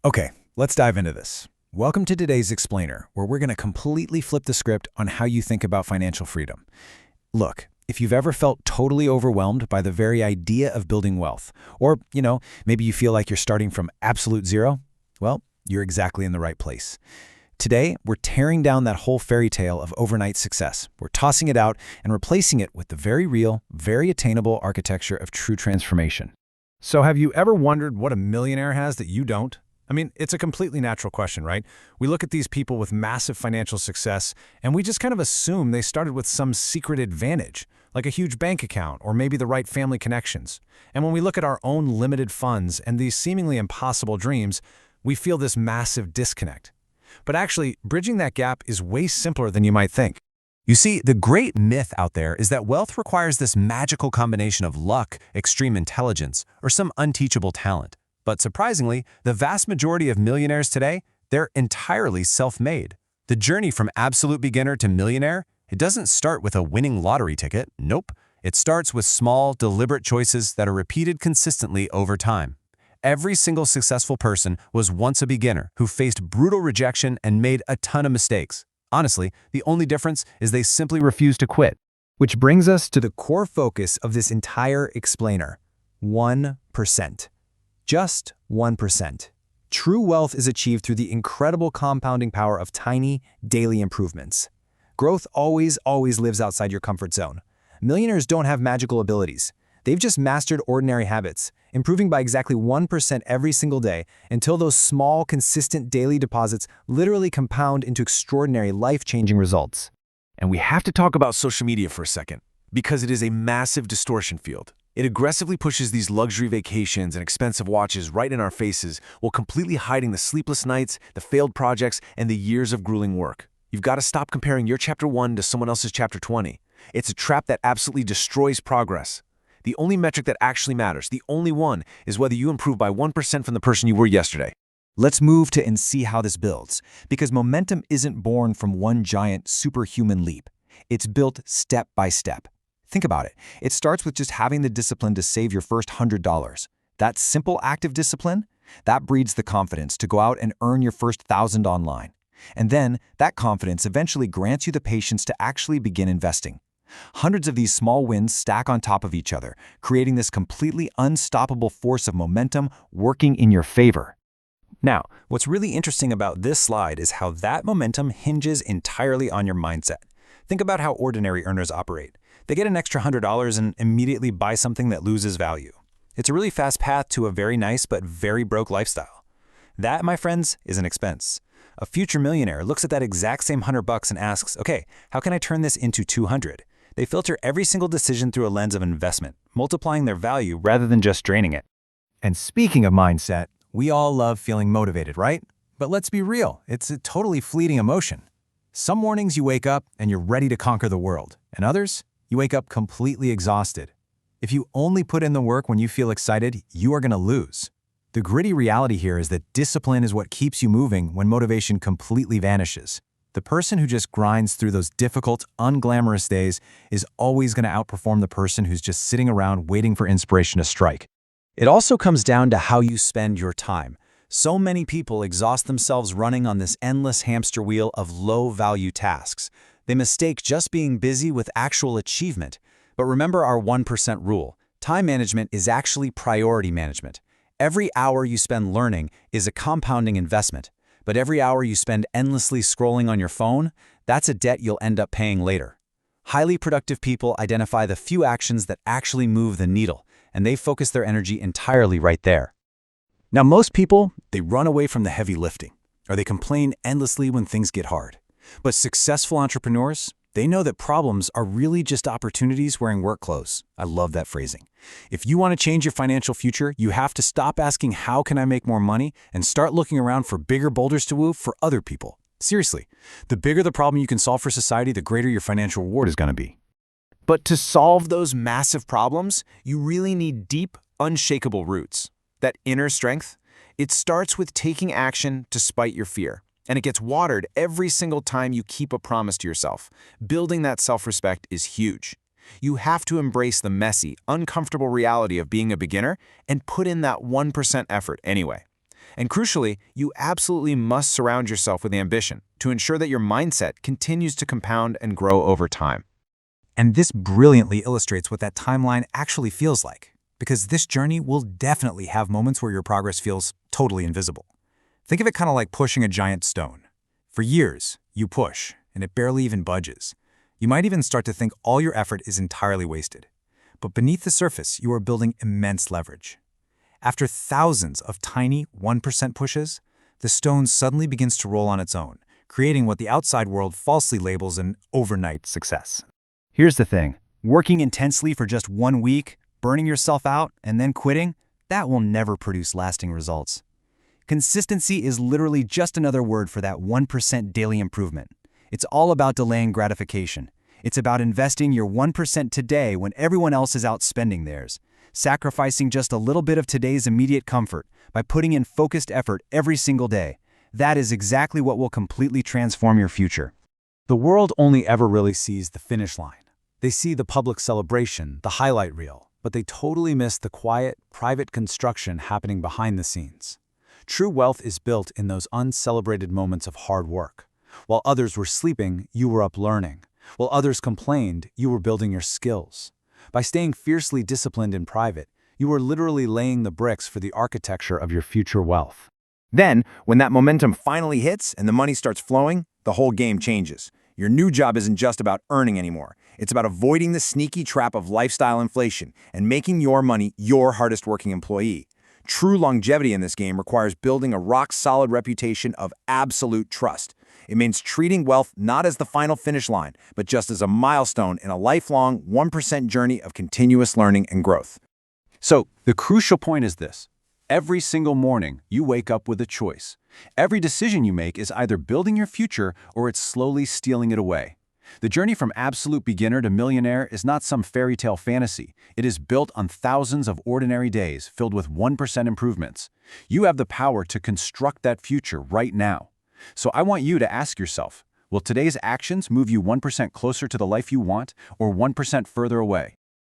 Okay, let's dive into this. Welcome to today's Explainer, where we're going to completely flip the script on how you think about financial freedom. Look, if you've ever felt totally overwhelmed by the very idea of building wealth, or, maybe you feel like you're starting from absolute zero, well, you're exactly in the right place. Today, we're tearing down that whole fairy tale of overnight success. We're tossing it out and replacing it with the very real, very attainable architecture of true transformation. So have you ever wondered what a millionaire has that you don't? I mean, it's a completely natural question, right? We look at these people with massive financial success, and we just kind of assume they started with some secret advantage, like a huge bank account or maybe the right family connections. And when we look at our own limited funds and these seemingly impossible dreams, we feel this massive disconnect. But actually, bridging that gap is way simpler than you might think. You see, the great myth out there is that wealth requires this magical combination of luck, extreme intelligence, or some unteachable talent. But surprisingly, the vast majority of millionaires today, they're entirely self-made. The journey from absolute beginner to millionaire, it doesn't start with a winning lottery ticket. Nope. It starts with small, deliberate choices that are repeated consistently over time. Every single successful person was once a beginner who faced brutal rejection and made a ton of mistakes. Honestly, the only difference is they simply refused to quit. Which brings us to the core focus of this entire explainer: 1%. Just 1%. True wealth is achieved through the incredible compounding power of tiny, daily improvements. Growth always lives outside your comfort zone. Millionaires don't have magical abilities. They've just mastered ordinary habits, improving by exactly 1% every single day until those small, consistent daily deposits literally compound into extraordinary, life-changing results. And we have to talk about social media for a second, because it is a massive distortion field. It aggressively pushes these luxury vacations and expensive watches right in our faces while completely hiding the sleepless nights, the failed projects, and the years of grueling work. You've got to stop comparing your chapter 1 to someone else's chapter 20. It's a trap that absolutely destroys progress. The only metric that actually matters, the only one, is whether you improve by 1% from the person you were yesterday. Let's move to and see how this builds, because momentum isn't born from one giant superhuman leap. It's built step by step. Think about it. It starts with just having the discipline to save your first $100. That simple act of discipline, that breeds the confidence to go out and earn your first 1,000 online. And then that confidence eventually grants you the patience to actually begin investing. Hundreds of these small wins stack on top of each other, creating this completely unstoppable force of momentum working in your favor. Now, what's really interesting about this slide is how that momentum hinges entirely on your mindset. Think about how ordinary earners operate. They get an extra $100 and immediately buy something that loses value. It's a really fast path to a very nice but very broke lifestyle. That, my friends, is an expense. A future millionaire looks at that exact same $100 and asks, okay, how can I turn this into 200? They filter every single decision through a lens of investment, multiplying their value rather than just draining it. And speaking of mindset, we all love feeling motivated, right? But let's be real, it's a totally fleeting emotion. Some mornings you wake up and you're ready to conquer the world, and others, you wake up completely exhausted. If you only put in the work when you feel excited, you are going to lose. The gritty reality here is that discipline is what keeps you moving when motivation completely vanishes. The person who just grinds through those difficult, unglamorous days is always going to outperform the person who's just sitting around waiting for inspiration to strike. It also comes down to how you spend your time. So many people exhaust themselves running on this endless hamster wheel of low-value tasks. They mistake just being busy with actual achievement. But remember our 1% rule. Time management is actually priority management. Every hour you spend learning is a compounding investment. But every hour you spend endlessly scrolling on your phone, that's a debt you'll end up paying later. Highly productive people identify the few actions that actually move the needle, and they focus their energy entirely right there. Now, most people, they run away from the heavy lifting, or they complain endlessly when things get hard. But successful entrepreneurs, they know that problems are really just opportunities wearing work clothes. I love that phrasing. If you want to change your financial future, you have to stop asking, how can I make more money, and start looking around for bigger boulders to move for other people. Seriously, the bigger the problem you can solve for society, the greater your financial reward is going to be. But to solve those massive problems, you really need deep, unshakable roots. That inner strength, it starts with taking action despite your fear. And it gets watered every single time you keep a promise to yourself. Building that self-respect is huge. You have to embrace the messy, uncomfortable reality of being a beginner and put in that 1% effort anyway. And crucially, you absolutely must surround yourself with ambition to ensure that your mindset continues to compound and grow over time. And this brilliantly illustrates what that timeline actually feels like, because this journey will definitely have moments where your progress feels totally invisible. Think of it kind of like pushing a giant stone. For years, you push, and it barely even budges. You might even start to think all your effort is entirely wasted. But beneath the surface, you are building immense leverage. After thousands of tiny 1% pushes, the stone suddenly begins to roll on its own, creating what the outside world falsely labels an overnight success. Here's the thing. Working intensely for just 1 week, burning yourself out, and then quitting, that will never produce lasting results. Consistency is literally just another word for that 1% daily improvement. It's all about delaying gratification. It's about investing your 1% today when everyone else is out spending theirs, sacrificing just a little bit of today's immediate comfort by putting in focused effort every single day. That is exactly what will completely transform your future. The world only ever really sees the finish line. They see the public celebration, the highlight reel, but they totally miss the quiet, private construction happening behind the scenes. True wealth is built in those uncelebrated moments of hard work. While others were sleeping, you were up learning. While others complained, you were building your skills. By staying fiercely disciplined in private, you were literally laying the bricks for the architecture of your future wealth. Then, when that momentum finally hits and the money starts flowing, the whole game changes. Your new job isn't just about earning anymore. It's about avoiding the sneaky trap of lifestyle inflation and making your money your hardest working employee. True longevity in this game requires building a rock-solid reputation of absolute trust. It means treating wealth not as the final finish line, but just as a milestone in a lifelong 1% journey of continuous learning and growth. So, the crucial point is this. Every single morning, you wake up with a choice. Every decision you make is either building your future or it's slowly stealing it away. The journey from absolute beginner to millionaire is not some fairy tale fantasy. It is built on thousands of ordinary days filled with 1% improvements. You have the power to construct that future right now. So I want you to ask yourself, will today's actions move you 1% closer to the life you want or 1% further away?